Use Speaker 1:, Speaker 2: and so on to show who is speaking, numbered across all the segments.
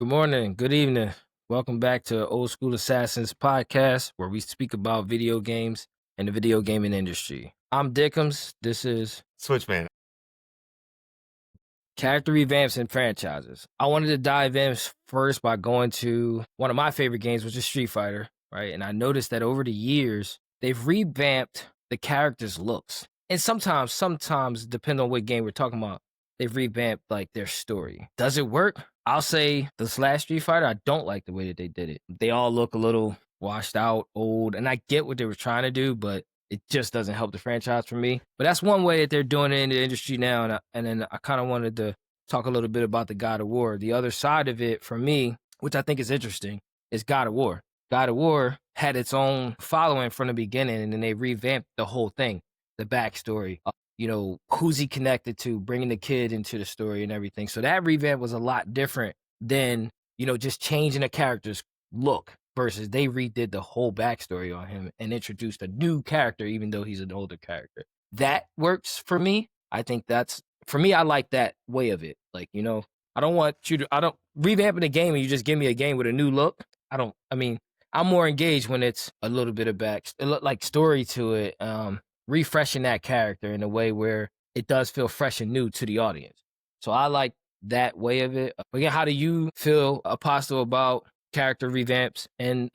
Speaker 1: Good morning, good evening. Welcome back to Old School Assassins podcast, where we speak about video games and the video gaming industry. I'm Dickums. This is
Speaker 2: Switchman.
Speaker 1: Character Revamps and Franchises. I wanted to dive in first by going to one of my favorite games, which is Street Fighter, right? And I noticed that over the years, they've revamped the characters' looks. And sometimes, depending on what game we're talking about, they've revamped like their story. Does it work? I'll say this last Street Fighter, I don't like the way that they did it. They all look a little washed out, old, and I get what they were trying to do, but it just doesn't help the franchise for me. But that's one way that they're doing it in the industry now. And then I kind of wanted to talk a little bit about the God of War. The other side of it for me, which I think is interesting, is God of War. God of War had its own following from the beginning, and then they revamped the whole thing, the backstory. Who's he connected to, bringing the kid into the story and everything. So that revamp was a lot different than, just changing a character's look versus they redid the whole backstory on him and introduced a new character, even though he's an older character. That works for me. I think for me, I like that way of it. I don't want you to, I don't revamping the game and you just give me a game with a new look. I'm more engaged when it's a little bit of like story to it. Refreshing that character in a way where it does feel fresh and new to the audience. So I like that way of it. Again, how do you feel, Apostle, about character revamps and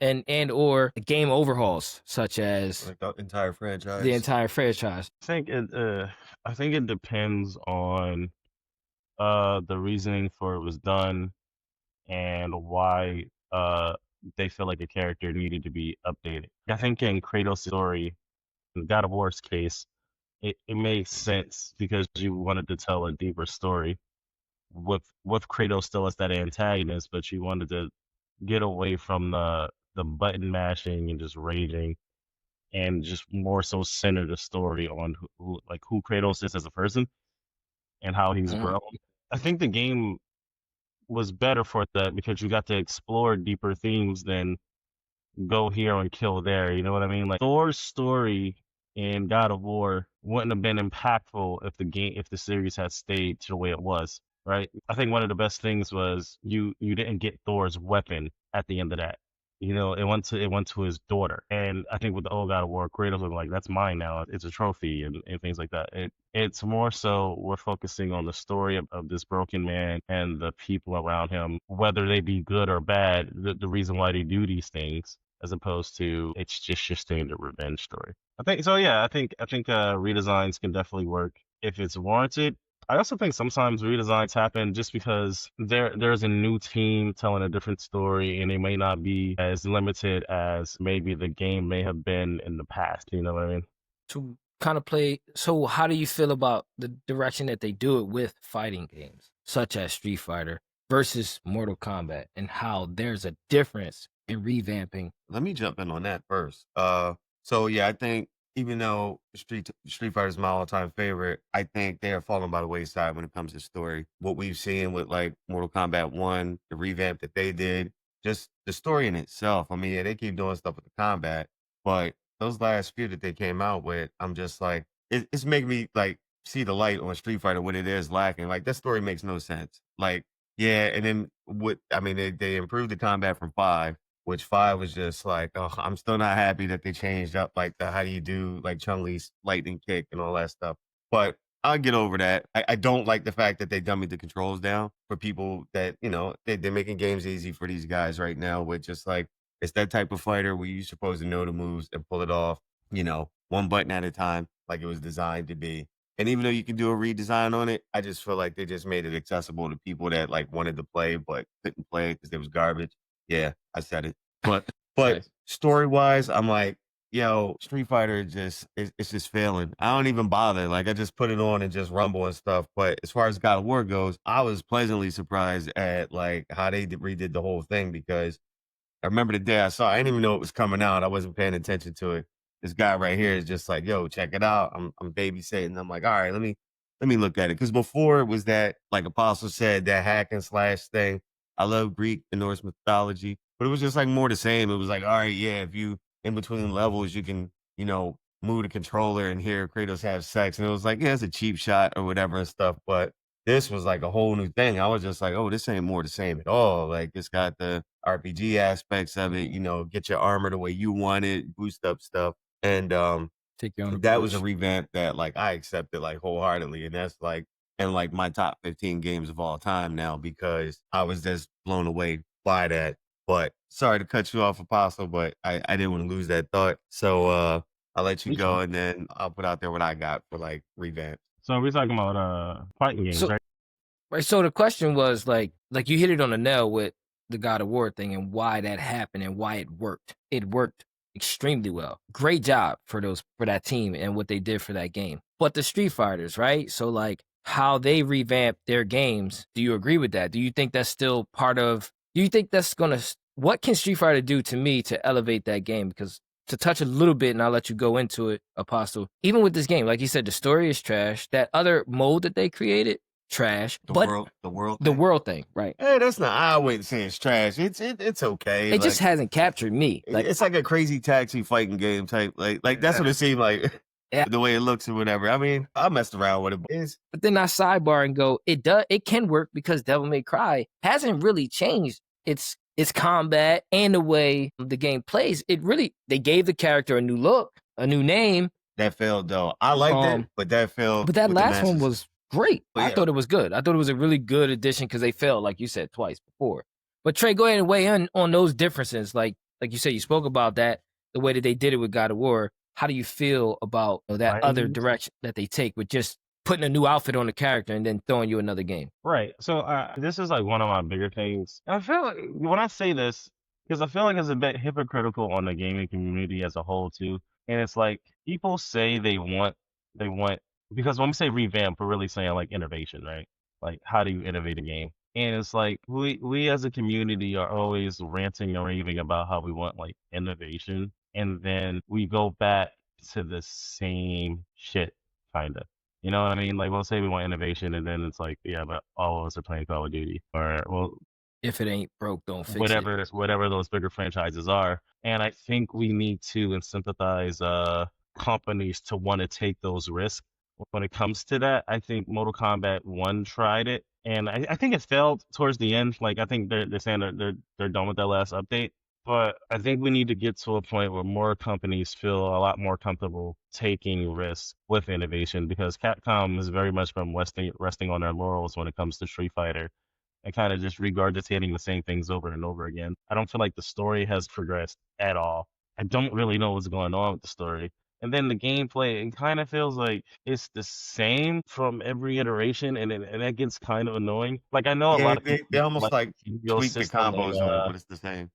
Speaker 1: or game overhauls, such as
Speaker 2: Like the entire
Speaker 1: the
Speaker 2: franchise.
Speaker 1: entire franchise?
Speaker 3: I think it depends on the reasoning for it was done and why they feel like the character needed to be updated. I think in Kratos' story, in God of War's case, it makes sense because you wanted to tell a deeper story with Kratos still as that antagonist, but you wanted to get away from the button mashing and just raging and just more so center the story on who Kratos is as a person and how he's
Speaker 1: Mhm.
Speaker 3: grown. I think the game was better for that because you got to explore deeper themes than go here and kill there. You know what I mean? Like Thor's story in God of War wouldn't have been impactful if the series had stayed to the way it was. Right? I think one of the best things was you didn't get Thor's weapon at the end of that. It went to his daughter, and I think with the old God of War, Kratos was like, "That's mine now. It's a trophy," and things like that. It's more so we're focusing on the story of this broken man and the people around him, whether they be good or bad. The reason why they do these things, as opposed to it's just your standard revenge story. I think so. Yeah, I think redesigns can definitely work if it's warranted. I also think sometimes redesigns happen just because there's a new team telling a different story and they may not be as limited as maybe the game may have been in the past. You know what I mean?
Speaker 1: To kind of play. So, how do you feel about the direction that they do it with fighting games, such as Street Fighter versus Mortal Kombat, and how there's a difference in revamping?
Speaker 2: Let me jump in on that first. So yeah, I think even though Street Fighter is my all-time favorite, I think they are falling by the wayside when it comes to story. What we've seen with like Mortal Kombat 1, the revamp that they did, just the story in itself. I mean, yeah, they keep doing stuff with the combat, but those last few that they came out with, I'm just like, it's making me like see the light on Street Fighter when it is lacking. Like that story makes no sense. Like, yeah, and then they improved the combat from 5, which 5 was just like, oh, I'm still not happy that they changed up like the how do you do like Chun-Li's lightning kick and all that stuff. But I'll get over that. I don't like the fact that they dummied the controls down for people that, they're making games easy for these guys right now with just like it's that type of fighter where you're supposed to know the moves and pull it off, one button at a time, like it was designed to be. And even though you can do a redesign on it, I just feel like they just made it accessible to people that like wanted to play but couldn't play because it was garbage. Yeah, I said it. But
Speaker 1: Nice.
Speaker 2: story wise, I'm like, yo, Street Fighter it's just failing. I don't even bother. Like I just put it on and just rumble and stuff. But as far as God of War goes, I was pleasantly surprised at like how they redid the whole thing because I remember the day I saw. I didn't even know it was coming out. I wasn't paying attention to it. This guy right here is just like, yo, check it out. I'm babysitting. I'm like, all right, let me look at it. Because before it was that, like Apostle said, that hack and slash thing. I love Greek and Norse mythology, but it was just like more the same. It was like, all right, yeah, if you in between levels, you can, move the controller and hear Kratos have sex. And it was like, yeah, it's a cheap shot or whatever and stuff. But this was like a whole new thing. I was just like, oh, this ain't more the same at all. Like it's got the RPG aspects of it, get your armor the way you want it, boost up stuff. And
Speaker 1: Take your own
Speaker 2: that was a
Speaker 1: approach.
Speaker 2: revamp that like I accepted like wholeheartedly. And that's like in like my top 15 games of all time now because I was just blown away by that. But sorry to cut you off, Apostle, but I didn't want to lose that thought. So I'll let you
Speaker 3: It's
Speaker 2: go
Speaker 3: fine.
Speaker 2: and then I'll put out there what I got for like revamp.
Speaker 3: So we're talking about fighting games,
Speaker 1: So
Speaker 3: right?
Speaker 1: right, so the question was like you hit it on the nail with the God of War thing and why that happened and why it worked. It worked extremely well. Great job for that team and what they did for that game. But the Street Fighters, right? So like how they revamped their games, do you agree with that? Do you think that's still part of do you think that's gonna what can Street Fighter do to me to elevate that game? Because to touch a little bit and I'll let you go into it, Apostle. Even with this game, like you said, the story is trash. That other mode that they created, trash. But
Speaker 2: The world
Speaker 1: the
Speaker 2: thing.
Speaker 1: world thing, right?
Speaker 2: Hey, that's not. I wouldn't say it's trash. It's okay.
Speaker 1: It just
Speaker 2: Like
Speaker 1: hasn't captured me. Like,
Speaker 2: it's like a crazy taxi fighting game type. Like that's what it seemed like.
Speaker 1: yeah.
Speaker 2: The way it looks or whatever. I mean, I messed around with it. But
Speaker 1: But then I sidebar and go, it can work because Devil May Cry hasn't really changed its combat and the way the game plays. They gave the character a new look, a new name.
Speaker 2: that failed though. I liked it, but that failed
Speaker 1: But that
Speaker 2: with the
Speaker 1: last one
Speaker 2: masses.
Speaker 1: was great.
Speaker 2: But
Speaker 1: I
Speaker 2: yeah.
Speaker 1: thought it was good. I thought it was a really good addition because they failed, like you said, twice before. But Trey, go ahead and weigh in on those differences. Like you said, you spoke about that, the way that they did it with God of War. How do you feel about that
Speaker 3: Fighting
Speaker 1: other
Speaker 3: games?
Speaker 1: direction that they take with just putting a new outfit on the character and then throwing you another game?
Speaker 3: Right. So this is like one of my bigger things. I feel like when I say this, because I feel like it's a bit hypocritical on the gaming community as a whole too. And it's like people say they want because when we say revamp, we're really saying like innovation, right? Like how do you innovate a game? And it's like we as a community are always ranting and raving about how we want like innovation, and then we go back to the same shit, kind of. You know what I mean? Like we'll say we want innovation, and then it's like, yeah, but all of us are playing Call of Duty, or well,
Speaker 1: If it ain't broke, don't fix it.
Speaker 3: whatever those bigger franchises are. And I think we need to incentivize companies to want to take those risks when it comes to that. I think Mortal Kombat 1 tried it, and I think it failed towards the end. Like I think they're saying they're done with that last update. But I think we need to get to a point where more companies feel a lot more comfortable taking risks with innovation, because Capcom is very much from resting on their laurels when it comes to Street Fighter and kind of just regurgitating the same things over and over again. I don't feel like the story has progressed at all. I don't really know what's going on with the story. And then the gameplay, it kind of feels like it's the same from every iteration, and that gets kind of annoying. Like I know a
Speaker 2: Yeah,
Speaker 3: lot of
Speaker 2: they,
Speaker 3: people
Speaker 2: they almost
Speaker 3: like
Speaker 2: like
Speaker 3: the
Speaker 2: tweak the
Speaker 3: system
Speaker 2: combos on it, but it's the same.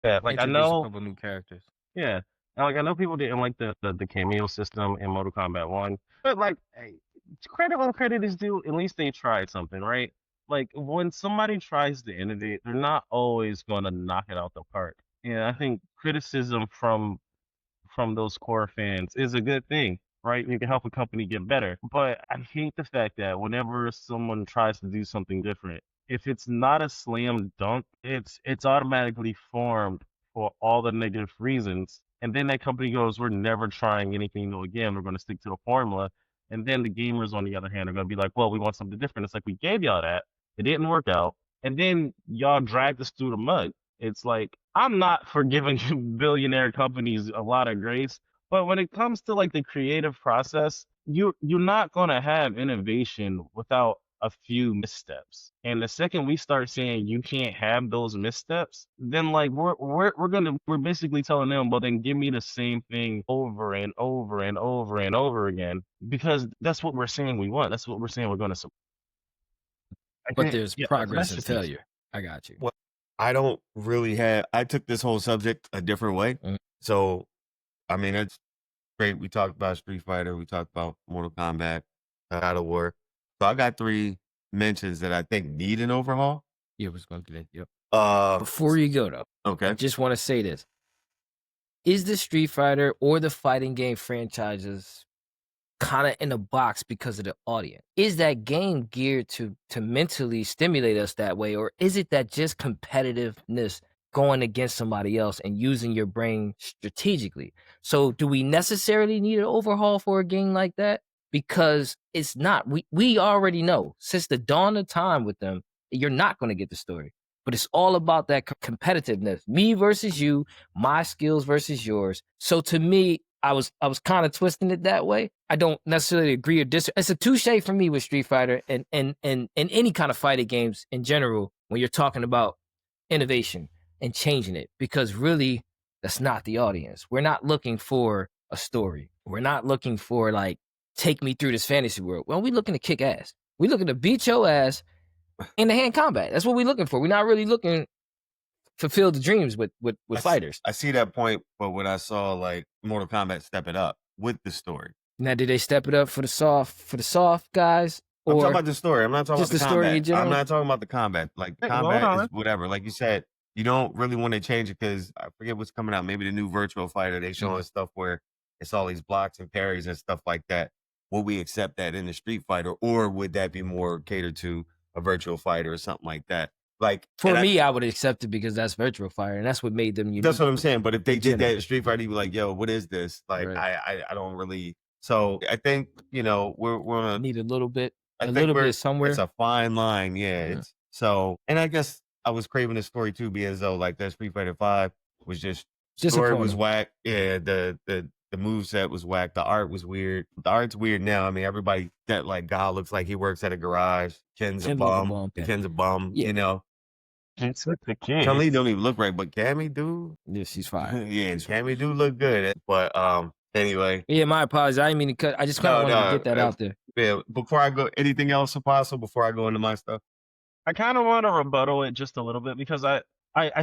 Speaker 3: yeah, like I
Speaker 1: Introduce a
Speaker 3: know
Speaker 1: couple new characters.
Speaker 3: yeah. Like I know people didn't like the cameo system in Mortal Kombat 1, but like hey, credit when credit is due, at least they tried something, right? Like when somebody tries to innovate, they're not always gonna knock it out the park. And I think criticism from those core fans is a good thing, right? You can help a company get better. But I hate the fact that whenever someone tries to do something different, if it's not a slam dunk, it's automatically formed for all the negative reasons. And then that company goes, we're never trying anything new again. We're going to stick to the formula. And then the gamers, on the other hand, are going to be like, well, we want something different. It's like, we gave y'all that. It didn't work out. And then y'all dragged us through the mud. It's like, I'm not for giving billionaire companies a lot of grace, but when it comes to like the creative process, you're not gonna have innovation without a few missteps. And the second we start saying you can't have those missteps, then like we're basically telling them, well then give me the same thing over and over and over and over again, because that's what we're saying we want. That's what we're saying we're gonna support. I
Speaker 1: But
Speaker 3: think
Speaker 1: there's
Speaker 3: yeah,
Speaker 1: progress
Speaker 3: that's
Speaker 1: and
Speaker 3: just me.
Speaker 1: failure. I got you.
Speaker 2: Well, I don't really have. I took this whole subject a different way.
Speaker 1: Mm.
Speaker 2: So, I mean, it's great. We talked about Street Fighter. We talked about Mortal Kombat, God of War. So I got 3 mentions that I think need an overhaul.
Speaker 1: Yeah, was going to do that. Yep.
Speaker 2: Uh,
Speaker 1: Before you go though, I
Speaker 2: okay.
Speaker 1: just want to say this: is the Street Fighter or the fighting game franchises kind of in a box because of the audience? Is that game geared to mentally stimulate us that way, or is it that just competitiveness going against somebody else and using your brain strategically? So, do we necessarily need an overhaul for a game like that? because it's not. We already know since the dawn of time with them, you're not going to get the story. But it's all about that competitiveness. Me versus you, my skills versus yours. So to me, I was kind of twisting it that way. I don't necessarily agree or disagree. It's a touche for me with Street Fighter and any kind of fighting games in general when you're talking about innovation and changing it, because really that's not the audience. We're not looking for a story. We're not looking for like take me through this fantasy world. Well, we looking to kick ass. We looking to beat your ass in the hand combat. That's what we're looking for. We're not really looking fulfill the dreams with fighters.
Speaker 2: I see that point, but when I saw like Mortal Kombat step it up with the story.
Speaker 1: Now, did they step it up for the soft guys?
Speaker 2: I'm
Speaker 1: Or
Speaker 2: talking about the story. I'm not talking
Speaker 1: just
Speaker 2: about the
Speaker 1: the story in
Speaker 2: combat.
Speaker 1: general?
Speaker 2: I'm not talking about the combat. Like the
Speaker 3: Hey, hold
Speaker 2: combat
Speaker 3: on.
Speaker 2: is whatever. Like you said, you don't really want to change it because I forget what's coming out. Maybe the new Virtual Fighter. They showing stuff where it's all these blocks and parries and stuff like that. Will we accept that in the Street Fighter, or would that be more catered to a Virtual Fighter or something like that? Like
Speaker 1: For me, I would accept it because that's Virtual Fighter, and that's what made them unique.
Speaker 2: that's what I'm saying. But if they did that
Speaker 1: general.
Speaker 2: in Street Fighter, you'd be like, "Yo, what is this?" Like,
Speaker 1: Right.
Speaker 2: I don't really. So I think we're gonna
Speaker 1: Need a little bit,
Speaker 2: I
Speaker 1: a
Speaker 2: think
Speaker 1: little
Speaker 2: we're
Speaker 1: bit somewhere.
Speaker 2: it's a fine line, yeah.
Speaker 1: Yeah.
Speaker 2: It's so, and I guess I was craving the story too, being as though like that Street Fighter 5 was just story was
Speaker 1: Disappointing.
Speaker 2: whack. Yeah, the move set was whack. The art was weird. The art's weird now. I mean, everybody that like God looks like he works at a garage. Ken's a
Speaker 1: Ken's like a
Speaker 2: bum.
Speaker 1: bum, yeah.
Speaker 2: Ken's a bum.
Speaker 1: Yeah.
Speaker 2: You know,
Speaker 3: It's with the kid.
Speaker 2: Chun-Li don't even look right, but Cammy do.
Speaker 1: Yeah, she's fine.
Speaker 2: Yeah, Cammy do look good. But anyway.
Speaker 1: Yeah, my apologies. I didn't mean to cut. I just kind of wanted to get that out there.
Speaker 2: Yeah, before I go, anything else, Apostle? Before I go into my stuff.
Speaker 3: I kind of want to rebuttal it just a little bit because I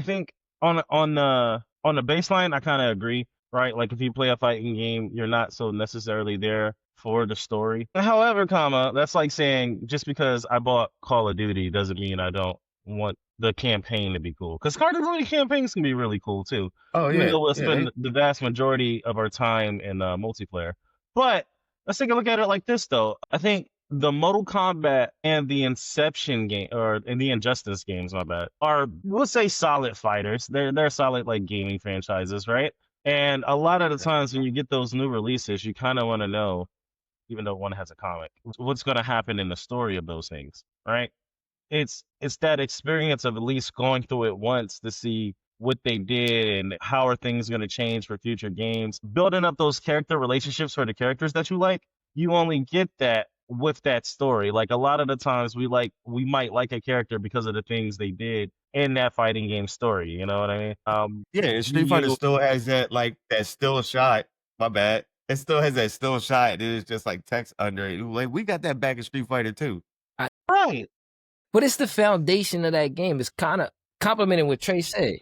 Speaker 3: think on the baseline I kind of agree, right? Like if you play a fighting game, you're not so necessarily there for the story. However, that's like saying just because I bought Call of Duty doesn't mean I don't want the campaign to be cool. Because Call of Duty campaigns can be really cool too.
Speaker 2: Oh
Speaker 3: Even
Speaker 2: yeah,
Speaker 3: though we'll spend the vast majority of our time in multiplayer. But let's take a look at it like this though. I think the Mortal Kombat and the Inception game, or in the Injustice games, my bad, are, we'll say, solid fighters. They're solid like gaming franchises, right? And a lot of the times when you get those new releases, you kind of want to know, even though one has a comic, what's going to happen in the story of those things, right? It's that experience of at least going through it once to see what they did and how are things going to change for future games. Building up those character relationships for the characters that you like, you only get that with that story. Like a lot of the times we might like a character because of the things they did in that fighting game story. You know what I mean?
Speaker 2: Yeah, and Street Fighter still has that like that still shot. My bad. It still has that still shot. It's just like text under it. Like we got that back in Street Fighter too.
Speaker 3: Right.
Speaker 1: But it's the foundation of that game. It's kind of complimenting what Trey said.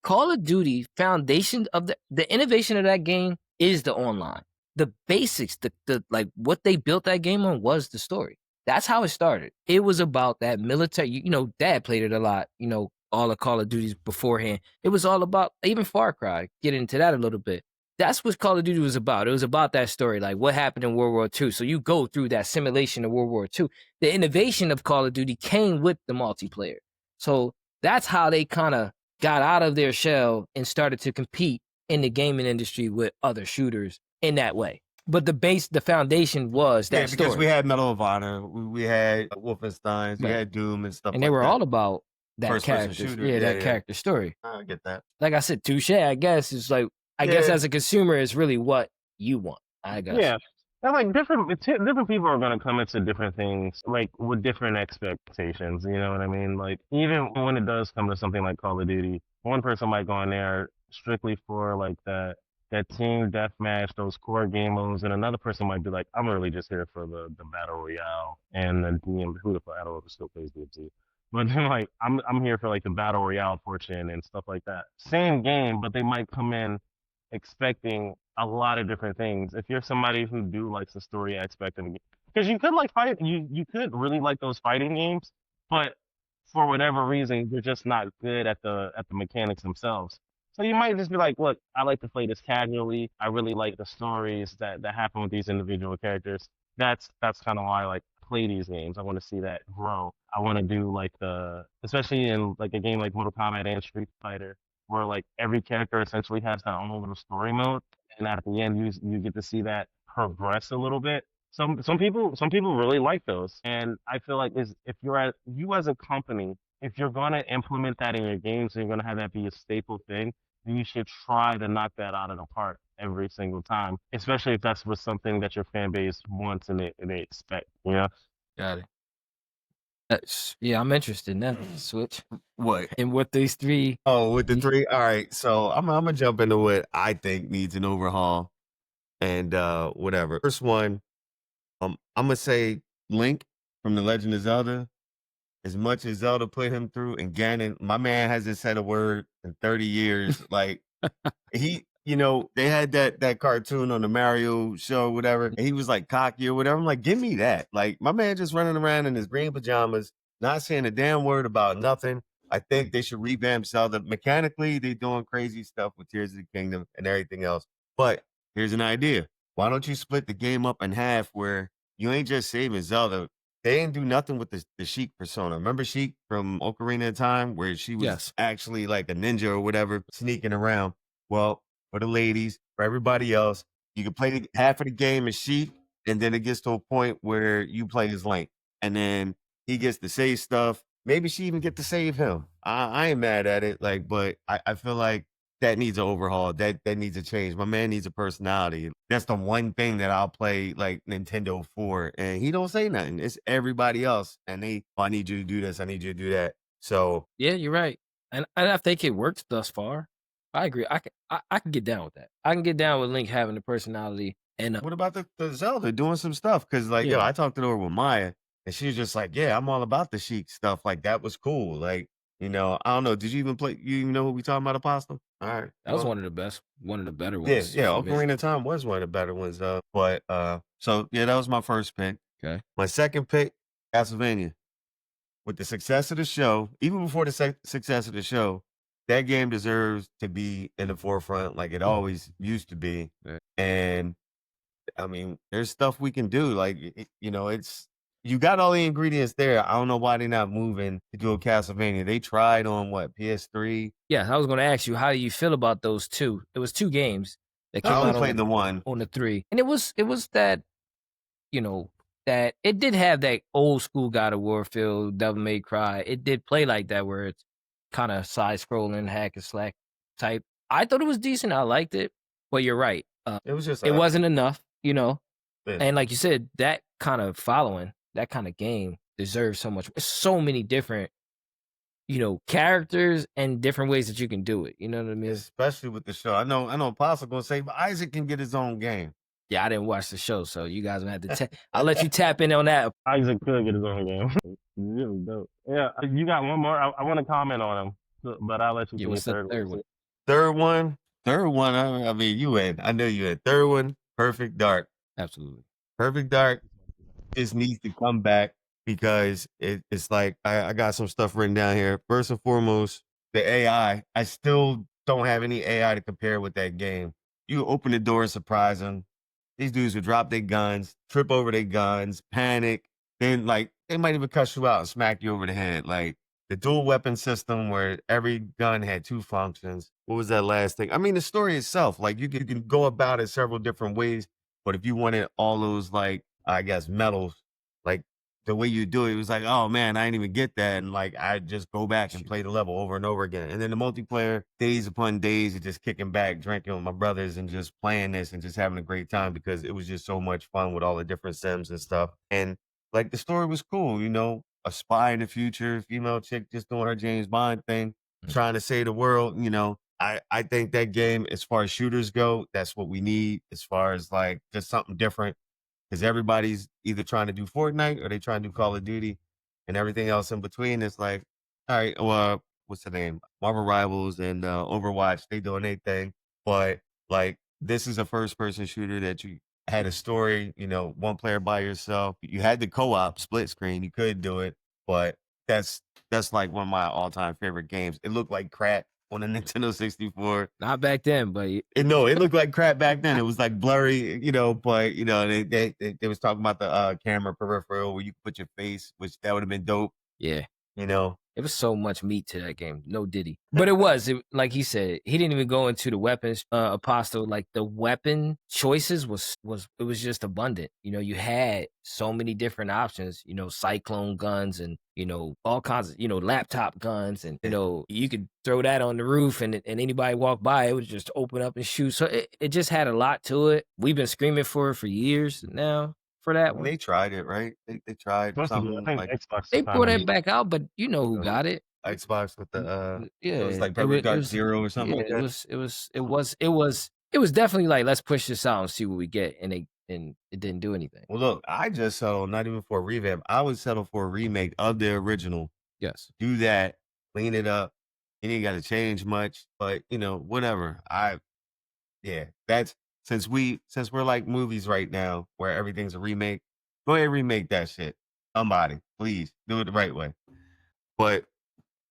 Speaker 1: Call of Duty foundation of the innovation of that game is the online. The basics, the like what they built that game on was the story. That's how it started. It was about that military. You know, Dad played it a lot. You know, all the Call of Duties beforehand. It was all about even Far Cry. Get into that a little bit. That's what Call of Duty was about. It was about that story, like what happened in World War II. So you go through that simulation of World War II. The innovation of Call of Duty came with the multiplayer. So that's how they kind of got out of their shell and started to compete in the gaming industry with other shooters in that way. But the foundation was that
Speaker 2: because
Speaker 1: story.
Speaker 2: we had Medal of Honor, we had Wolfensteins, we had Doom and stuff.
Speaker 1: And they were all about that
Speaker 2: first-person
Speaker 1: character,
Speaker 2: shooter.
Speaker 1: that character story.
Speaker 2: I get that.
Speaker 1: Like I said, touche. I guess it's like I guess as a consumer, it's really what you want. I guess.
Speaker 3: Yeah. And like different people are gonna come into different things like with different expectations. You know what I mean? Like even when it does come to something like Call of Duty, one person might go in there strictly for like that team deathmatch, those core game modes, and another person might be like, I'm really just here for the battle royale and then who the I don't know if it still plays DFT. But then like I'm here for like the battle royale portion and stuff like that. Same game, but they might come in expecting a lot of different things. If you're somebody who do likes the story, I expect them, because you could like fight, you could really like those fighting games, but for whatever reason, you're just not good at the mechanics themselves. So you might just be like, look, I like to play this casually. I really like the stories that happen with these individual characters. That's kind of why I like play these games. I want to see that grow. I want to do like especially in like a game like Mortal Kombat and Street Fighter, where like every character essentially has their own little story mode, and at the end you get to see that progress a little bit. Some people really like those, and I feel like is if you're at you as a company, if you're gonna implement that in your games and you're gonna have that be a staple thing, then you should try to knock that out of the park every single time, especially if that's what something that your fan base wants and they expect. You know,
Speaker 1: Got it. Yeah, I'm interested in that switch.
Speaker 2: What?
Speaker 1: And what these three
Speaker 2: Oh, with the
Speaker 1: you-
Speaker 2: 3? All right, so I'm gonna jump into what I think needs an overhaul and, whatever. First one, Imma say Link from The Legend of Zelda. As much as Zelda put him through and Ganon, my man hasn't said a word in 30 years, like, they had that cartoon on the Mario show, whatever, and he was, like, cocky or whatever. I'm like, "Give me that." Like, my man just running around in his green pajamas, not saying a damn word about nothing. I think they should revamp Zelda. Mechanically, they doing crazy stuff with Tears of the Kingdom and everything else. But here's an idea. Why don't you split the game up in half where you ain't just saving Zelda? They didn't do nothing with the Sheik persona. Remember Sheik from Ocarina of Time, where she was
Speaker 1: yes.
Speaker 2: actually like a ninja or whatever, sneaking around? Well, for the ladies, for everybody else, you can play half of the game as Sheik, and then it gets to a point where you play as Link, and then he gets to save stuff. Maybe she even get to save him. I ain't mad at it, like, but I feel like that needs an overhaul. That needs a change. My man needs a personality. That's the one thing that I'll play like Nintendo for. And he don't say nothing. It's everybody else. And I need you to do this. I need you to do that. So
Speaker 1: Yeah, you're right. And I think it works thus far. I agree. I can get down with that. I can get down with Link having the personality and
Speaker 2: what about the Zelda doing some stuff? Cause like,
Speaker 1: yeah.
Speaker 2: I talked it over with Maya and she was just like, yeah, I'm all about the Sheik stuff. Like that was cool. Like, I don't know. Did you even play? You even know who we talking about, Apostle? All right.
Speaker 1: That was
Speaker 2: Well,
Speaker 1: one of the better
Speaker 2: yeah,
Speaker 1: ones
Speaker 2: yeah,
Speaker 1: for me.
Speaker 2: Ocarina of Time was one of the better ones, but, so, yeah, that was my first pick.
Speaker 1: Okay.
Speaker 2: My second pick, Castlevania. With the success of the show, even before the success of the show, that game deserves to be in the forefront like it always used to be,
Speaker 1: Yeah.
Speaker 2: and, I mean, there's stuff we can do, like, it's you got all the ingredients there. I don't know why they're not moving to do a Castlevania. They tried on, what, PS3?
Speaker 1: Yeah, I was gonna ask you, how do you feel about those two? It was two games that
Speaker 2: I
Speaker 1: came
Speaker 2: only
Speaker 1: out
Speaker 2: played the one.
Speaker 1: on the 3. And it was that, you know, that it did have that old school God of War feel, Devil May Cry. It did play like that where it's kind of side scrolling, hack and slack type. I thought it was decent. I liked it. But you're right.
Speaker 2: It was just
Speaker 1: It
Speaker 2: a
Speaker 1: wasn't enough, you know.
Speaker 2: yeah.
Speaker 1: And like you said, that kind of following, that kind of game deserves so much. So many different, characters and different ways that you can do it. You know what I mean?
Speaker 2: Especially with the show. I know Apostle gonna say, but Isaac can get his own game.
Speaker 1: Yeah, I didn't watch the show, so you guys gonna have to. I'll let you tap in on that.
Speaker 3: Isaac could get his own game. Really dope. Yeah, you got one more. I want to comment on him, but I'll let you
Speaker 1: Yeah,
Speaker 3: say
Speaker 1: what's the
Speaker 3: third
Speaker 1: third
Speaker 3: one.
Speaker 1: one?
Speaker 2: Third one. I mean, you in. I know you in. Third one, Perfect Dark.
Speaker 1: Absolutely.
Speaker 2: Perfect Dark just needs to come back because it's like I got some stuff written down here. First and foremost, the AI. I still don't have any AI to compare with that game. You open the door and surprise them. These dudes would drop their guns, trip over their guns, panic, then like they might even cuss you out and smack you over the head. Like the dual weapon system where every gun had two functions. What was that last thing? I mean, the story itself, like you can go about it several different ways, but if you wanted all those like I guess medals, like the way you do it, it was like, oh man, I didn't even get that. And like I just go back and play the level over and over again. And then the multiplayer, days upon days of just kicking back, drinking with my brothers and just playing this and just having a great time because it was just so much fun with all the different sims and stuff. And like the story was cool, a spy in the future, female chick just doing her James Bond thing, trying to save the world, I think that game, as far as shooters go, that's what we need as far as like just something different because everybody's either trying to do Fortnite or they trying to do Call of Duty and everything else in between. It's like, all right, well, what's the name? Marvel Rivals and Overwatch, they doing their thing. But like, this is a first person shooter that you had a story, one player by yourself. You had the co-op split screen, you could do it, but that's like one of my all time favorite games. It looked like crack on the Nintendo 64.
Speaker 1: Not back then, but
Speaker 2: No, it looked like crap back then. It was like blurry, but they was talking about the camera peripheral where you could put your face, which that would have been dope.
Speaker 1: yeah.
Speaker 2: You know,
Speaker 1: It was so much meat to that game. No Diddy. But like he said, he didn't even go into the weapons, Apostle. Like the weapon choices it was just abundant. You know, you had so many different options, you know, cyclone guns and, you know, all kinds of, you know, laptop guns. And, you know, you could throw that on the roof and anybody walk by, it would just open up and shoot. So it just had a lot to it. We've been screaming for it for years now for that
Speaker 2: when
Speaker 1: one.
Speaker 2: they tried it, right? They tried
Speaker 3: Supposed to be. I
Speaker 2: something
Speaker 3: think
Speaker 2: like
Speaker 3: Xbox
Speaker 1: They
Speaker 3: is trying
Speaker 1: brought
Speaker 3: to
Speaker 1: it
Speaker 3: make.
Speaker 1: back out, but you know who got it.
Speaker 2: Xbox with the it was
Speaker 1: Yeah,
Speaker 2: like Perfect Dark Zero or something
Speaker 1: yeah,
Speaker 2: like that.
Speaker 1: it was definitely like, let's push this out and see what we get, and it didn't do anything.
Speaker 2: Well, look, I just settled not even for a revamp. I would settle for a remake of the original.
Speaker 1: Yes.
Speaker 2: Do that, clean it up. You ain't got to change much, but you know, whatever. That's since we're like movies right now where everything's a remake. Go ahead and remake that shit. Somebody, please do it the right way. But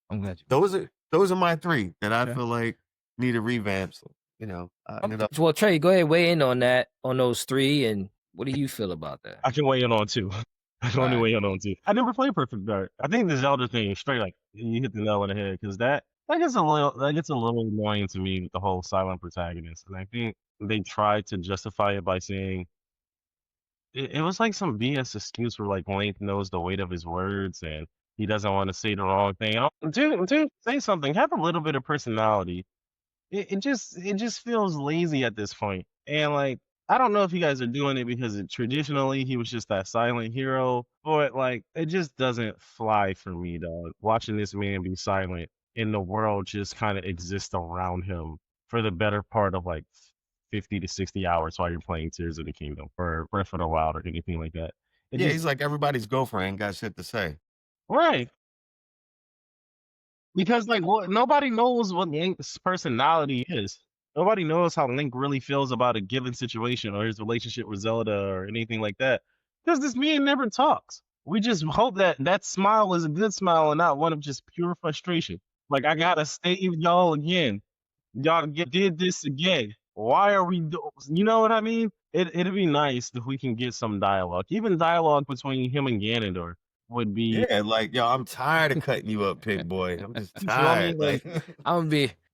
Speaker 1: I'm glad you.
Speaker 2: those are my three that I
Speaker 1: Okay.
Speaker 2: feel like need a revamp. So, you know,
Speaker 1: Well, Trey, go ahead, weigh in on those three, and what do you feel about that?
Speaker 3: I can weigh in on two. I can only
Speaker 1: Alright.
Speaker 3: weigh in on two. I never played Perfect Dark. I think the Zelda thing is straight like you hit the nail on the head because that gets a little annoying to me with the whole silent protagonist, and I think they tried to justify it by saying it was like some BS excuse where like Link knows the weight of his words and he doesn't want to say the wrong thing. Dude, say something. Have a little bit of personality. It just feels lazy at this point. And like I don't know if you guys are doing it because traditionally he was just that silent hero, but like it just doesn't fly for me, dog. Watching this man be silent and the world just kind of exist around him for the better part of like 50 to 60 hours while you're playing Tears of the Kingdom or Breath of the Wild or anything like that. It
Speaker 2: yeah,
Speaker 3: just
Speaker 2: he's like everybody's girlfriend, ain't got shit to say.
Speaker 3: right. Because like what nobody knows what Link's personality is. Nobody knows how Link really feels about a given situation or his relationship with Zelda or anything like that. Because this man never talks. We just hope that that smile is a good smile and not one of just pure frustration. Like I gotta save y'all again. Did this again. Why are we you know what I mean? It'd be nice if we can get some dialogue. Even dialogue between him and Ganondorf would be
Speaker 2: Yeah, like yo, I'm tired of cutting you up, pig boy. I'm just
Speaker 3: you feel me?
Speaker 2: tired.
Speaker 3: Like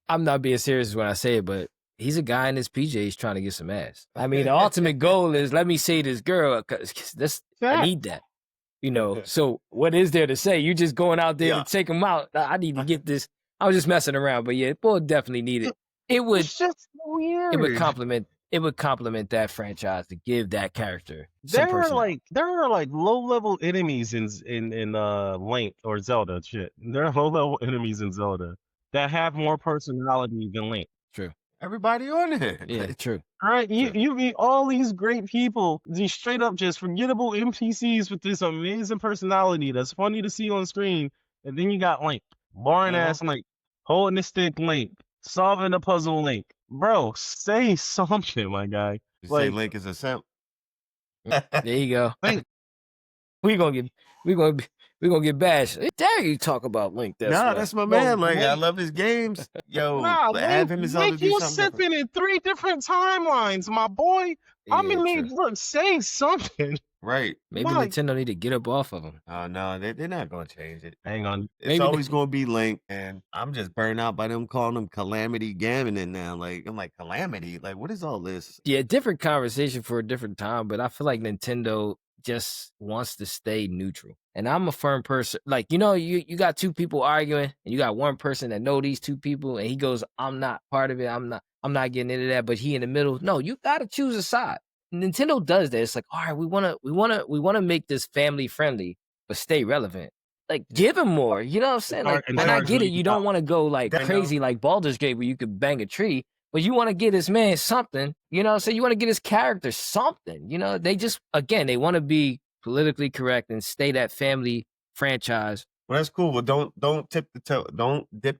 Speaker 1: I'm not being serious when I say it, but he's a guy in his PJs trying to get some ass. I mean, the ultimate goal is let me say this girl, because I need that. You know, so what is there to say? You just going out there
Speaker 2: Yeah.
Speaker 1: to take him out. I need to get this. I was just messing around, but yeah, boy definitely need it. It would
Speaker 3: it's just weird.
Speaker 1: it would complement that franchise to give that character some
Speaker 3: There are
Speaker 1: personality.
Speaker 3: like low level enemies in Link or Zelda shit. There are low level enemies in Zelda that have more personality than Link.
Speaker 1: True.
Speaker 2: Everybody on it.
Speaker 1: Yeah, true.
Speaker 3: All right,
Speaker 1: True.
Speaker 3: you meet all these great people, these straight up just forgettable NPCs with this amazing personality that's funny to see on screen, and then you got Link, boring ass Link, holding the stick Link, solving the puzzle Link. Bro, say something, my guy.
Speaker 2: You say
Speaker 3: Like,
Speaker 2: Link is a simp.
Speaker 1: There you go.
Speaker 3: Link,
Speaker 1: we gonna get bashed. How dare you talk about Link?
Speaker 2: That's my man. Like I love his games. Yo,
Speaker 3: nah,
Speaker 2: have him and Zelda
Speaker 3: Link,
Speaker 2: do
Speaker 3: you
Speaker 2: something different.
Speaker 3: sipping in 3 different timelines, my boy. I
Speaker 1: Yeah,
Speaker 3: mean,
Speaker 1: true.
Speaker 3: look, say something.
Speaker 2: Right.
Speaker 1: Maybe
Speaker 3: Like-
Speaker 1: Nintendo need to get up off of him.
Speaker 2: Oh no, they're not gonna change it.
Speaker 3: Hang on.
Speaker 2: It's
Speaker 1: Maybe
Speaker 2: always gonna be Link, and I'm just burned out by them calling him Calamity Ganon now. Like I'm like Calamity. Like what is all this?
Speaker 1: Yeah, different conversation for a different time, but I feel like Nintendo just wants to stay neutral. And I'm a firm person. Like, you know, you got two people arguing and you got one person that know these two people and he goes, I'm not part of it. I'm not getting into that, but he in the middle. No, you gotta choose a side. Nintendo does that. It's like, all right, we wanna make this family friendly, but stay relevant. Like, give him more. You know what I'm saying? Like,
Speaker 3: And
Speaker 1: and I
Speaker 3: charge
Speaker 1: get it.
Speaker 3: me
Speaker 1: You don't want to go like
Speaker 2: I know.
Speaker 1: crazy like Baldur's Gate where you could bang a tree. But you want to get this man something, you know, so you want to get his character something, you know, they just, again, they want to be politically correct and stay that family franchise
Speaker 2: Well, that's cool. But don't dip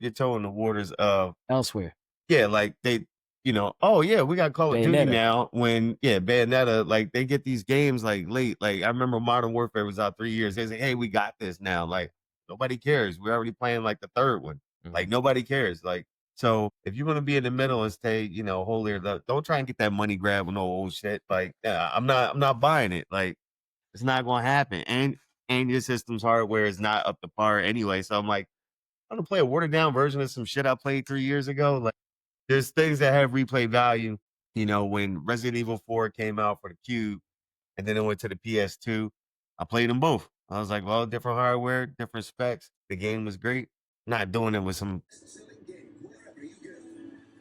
Speaker 2: your toe in the waters of
Speaker 1: elsewhere.
Speaker 2: yeah, like they, you know, oh yeah, we got Call of Duty
Speaker 1: Bayonetta.
Speaker 2: now. When Bayonetta, like they get these games like late. Like I remember Modern Warfare was out 3 years. They say, hey, we got this now. Like nobody cares. We're already playing like the third one. Like nobody cares. Like so, if you want to be in the middle and stay, you know, holier, don't try and get that money grab with no old shit. Like I'm not buying it. Like it's not gonna happen. And and your system's hardware is not up to par anyway. So I'm like, I'm gonna play a watered down version of some shit I played 3 years ago. Like, there's things that have replay value. You know, when Resident Evil 4 came out for the Cube, and then it went to the PS2, I played them both. I was like, well, different hardware, different specs. The game was great. Not doing it with some.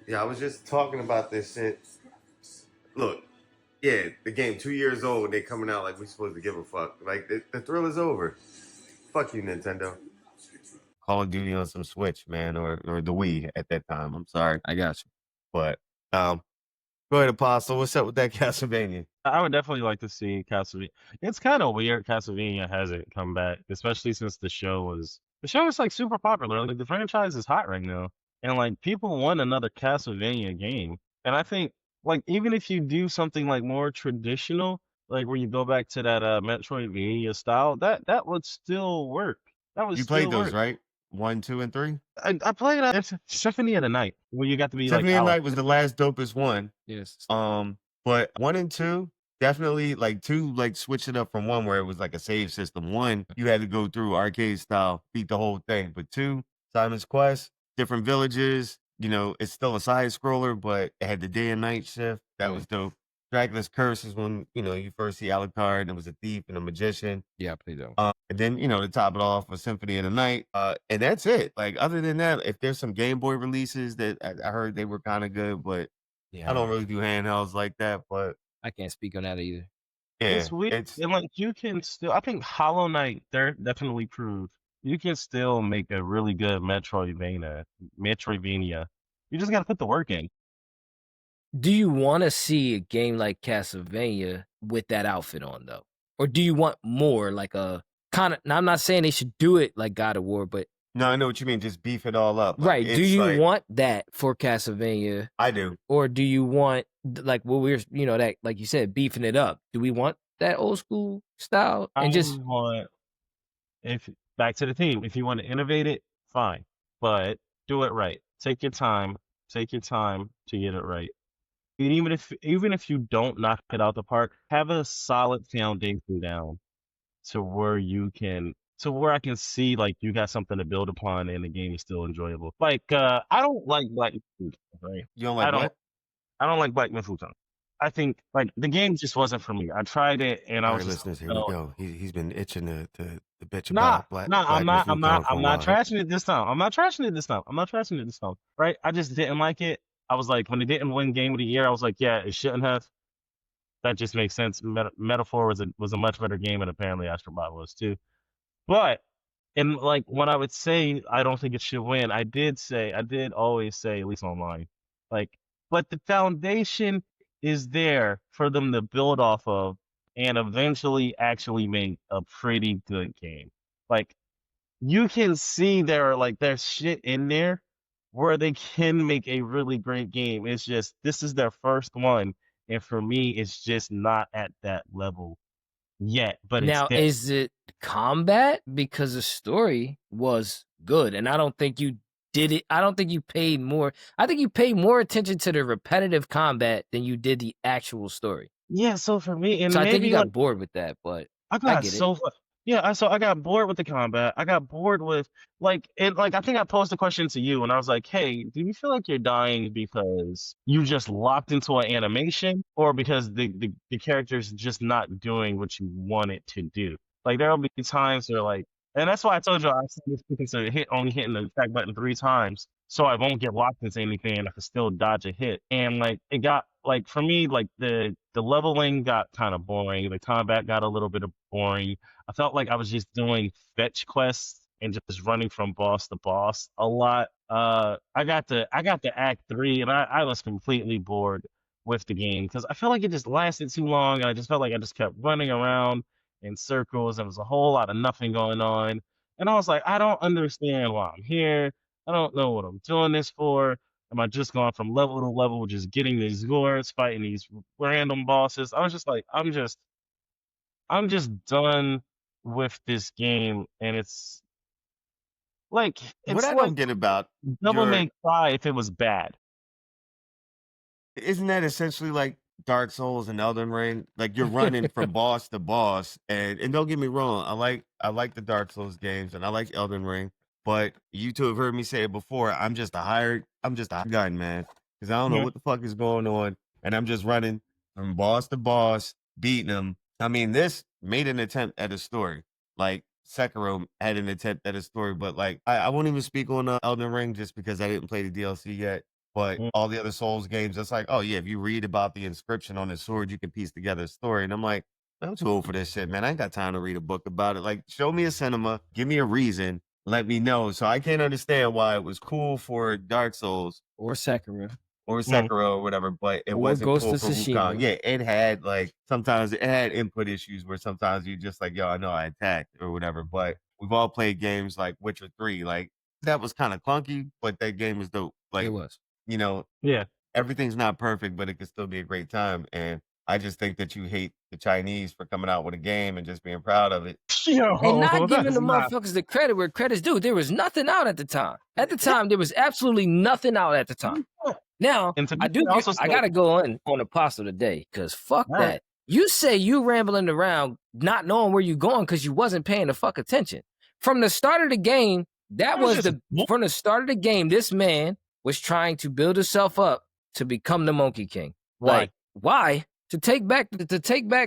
Speaker 2: Yeah, I was just talking about this shit. Look, yeah, the game 2 years old. They coming out like we supposed to give a fuck. Like the thrill is over. Fuck you, Nintendo. Call of Duty on some Switch, man, or the Wii at that time. I'm sorry,
Speaker 1: I got you.
Speaker 2: but go ahead, Apostle. What's up with that Castlevania?
Speaker 3: I would definitely like to see Castlevania. It's kind of weird Castlevania hasn't come back, especially since the show is like super popular. Like the franchise is hot right now, and like people want another Castlevania game. And I think like even if you do something like more traditional, like where you go back to that Metroidvania style, that would still work. That would
Speaker 2: You played
Speaker 3: still
Speaker 2: those,
Speaker 3: work.
Speaker 2: right? 1, 2, and 3.
Speaker 3: I played Symphony of the Night where you got to be like
Speaker 2: Symphony of the
Speaker 3: Alice.
Speaker 2: Night was the last dopest one.
Speaker 1: Yes.
Speaker 2: But 1 and 2 definitely, like 2 like switched it up from 1 where it was like a save system. 1 you had to go through arcade style, beat the whole thing. But 2 Simon's Quest, different villages. You know, it's still a side scroller, but it had the day and night shift. That was dope. Dracula's Curse is when you first see Alucard, and it was a thief and a magician.
Speaker 1: Yeah, I played that one.
Speaker 2: And then to top it off with Symphony of the Night, and that's it. Like other than that, if there's some Game Boy releases that I heard they were kind of good, but
Speaker 1: Yeah,
Speaker 2: I don't really do handhelds like that. But
Speaker 1: I can't speak on that either.
Speaker 2: yeah,
Speaker 3: It's weird,
Speaker 2: it's
Speaker 3: and like you can still. I think Hollow Knight they're definitely proved you can still make a really good Metroidvania. Metroidvania. You just gotta put the work in.
Speaker 1: Do you want to see a game like Castlevania with that outfit on though, or do you want more like a kind of? Now, I'm not saying they should do it like God of War, but
Speaker 2: no, I know what you mean. Just beef it all up. Like,
Speaker 1: right. Do
Speaker 2: it's
Speaker 1: you
Speaker 2: like
Speaker 1: want that for Castlevania,
Speaker 2: I do.
Speaker 1: or do you want like what we're that like you said beefing it up? Do we want that old school style
Speaker 3: I
Speaker 1: and just
Speaker 3: want if back to the theme. If you want to innovate it, fine, but do it right. Take your time. Take your time to get it right. And even if you don't knock it out the park, have a solid foundation down to where I can see like you got something to build upon and the game is still enjoyable. Like I don't like Black Myth, right?
Speaker 2: You don't
Speaker 3: I
Speaker 2: like
Speaker 3: don't
Speaker 2: what?
Speaker 3: I don't like Black Myth. I think like the game just wasn't for me. I tried it and I
Speaker 2: All
Speaker 3: was
Speaker 2: right,
Speaker 3: just
Speaker 2: listeners, here we
Speaker 3: no.
Speaker 2: go. He's been itching to bitch
Speaker 3: Nah,
Speaker 2: about Black
Speaker 3: nah, I'm
Speaker 2: Black
Speaker 3: not
Speaker 2: Myth
Speaker 3: I'm not
Speaker 2: Wukong for
Speaker 3: I'm
Speaker 2: a
Speaker 3: not
Speaker 2: while.
Speaker 3: trashing it this time. I'm not trashing it this time. I'm not trashing it this time. Right? I just didn't like it. I was like when it didn't win game of the year, I was like, yeah, it shouldn't have. That just makes sense. Metaphor was a much better game, and apparently Astrobot was too. But and like when I would say I don't think it should win, I did always say, at least online, like, but the foundation is there for them to build off of and eventually actually make a pretty good game. Like you can see there's shit in there where they can make a really great game. It's just this is their first one, and for me, it's just not at that level yet. But it's
Speaker 1: now
Speaker 3: there.
Speaker 1: is it combat because the story was good and I don't think you did it. I don't think you paid more. I think you paid more attention to the repetitive combat than you did the actual story.
Speaker 3: Yeah, so for me,
Speaker 1: So
Speaker 3: and
Speaker 1: I think you
Speaker 3: maybe like
Speaker 1: got bored with that, but
Speaker 3: I
Speaker 1: I
Speaker 3: got
Speaker 1: get it.
Speaker 3: so yeah, I got bored with the combat. I got bored with like I think I posed a question to you and I was like, "Hey, do you feel like you're dying because you just locked into an animation or because the character's just not doing what you want it to do?" Like there'll be times where like and that's why I told you I said this because only hitting the attack button 3 times so I won't get locked into anything and I can still dodge a hit. And like it got like for me like the leveling got kind of boring. The combat got a little bit of boring. I felt like I was just doing fetch quests and just running from boss to boss a lot. I got to Act 3 and I was completely bored with the game because I felt like it just lasted too long and I just felt like I just kept running around in circles. There was a whole lot of nothing going on. And I was like, I don't understand why I'm here. I don't know what I'm doing this for. Am I just going from level to level, just getting these scores, fighting these random bosses? I was just like, I'm just done with this game, and like
Speaker 2: What
Speaker 3: it's
Speaker 2: I
Speaker 3: like
Speaker 2: don't get about
Speaker 3: Devil
Speaker 2: your
Speaker 3: May Cry if it was bad.
Speaker 2: isn't that essentially like Dark Souls and Elden Ring, like you're running from boss to boss, and don't get me wrong, I like the Dark Souls games and I like Elden Ring, but you two have heard me say it before. I'm just a hired gun, man, because I don't know
Speaker 3: Yeah.
Speaker 2: what the fuck is going on, and I'm just running from boss to boss, beating them. I mean, this made an attempt at a story, like Sekiro had an attempt at a story, but like I won't even speak on Elden Ring just because I didn't play the DLC yet. But
Speaker 3: Mm.
Speaker 2: all the other Souls games, it's like, oh yeah, if you read about the inscription on the sword, you can piece together a story. And I'm like, I'm too old for this shit, man. I ain't got time to read a book about it. Like, show me a cinema, give me a reason, let me know. So I can't understand why it was cool for Dark Souls
Speaker 1: Or Sekiro.
Speaker 2: or
Speaker 3: Mm.
Speaker 2: Sekiro or whatever, but it
Speaker 1: Or
Speaker 2: wasn't
Speaker 1: Ghost
Speaker 2: cool
Speaker 1: of
Speaker 2: for Wukong.
Speaker 1: Tsushima.
Speaker 2: Yeah, it had like sometimes it had input issues where sometimes you just like, yo, I know I attacked or whatever. But we've all played games like Witcher 3. Like that was kind of clunky, but that game was dope.
Speaker 1: It
Speaker 2: Like,
Speaker 1: was.
Speaker 2: you know,
Speaker 3: Yeah.
Speaker 2: everything's not perfect, but it can still be a great time. And I just think that you hate the Chinese for coming out with a game and just being proud of it.
Speaker 1: And not
Speaker 3: Yo, that
Speaker 1: giving
Speaker 3: is
Speaker 1: the
Speaker 3: not.
Speaker 1: motherfuckers the credit where credit's due. There was nothing out at the time. At the time, there was absolutely nothing out at the time. Now,
Speaker 3: And to
Speaker 1: I
Speaker 3: be
Speaker 1: do.
Speaker 3: fair, also
Speaker 1: I
Speaker 3: say,
Speaker 1: gotta go on Apostle today because fuck
Speaker 3: all right,
Speaker 1: that. You say you rambling around, not knowing where you going because you wasn't paying the fuck attention from the start of the game. That
Speaker 3: it was
Speaker 1: was
Speaker 3: just
Speaker 1: from the start of the game. This man was trying to build himself up to become the Monkey King.
Speaker 3: why.
Speaker 1: Like why? To take back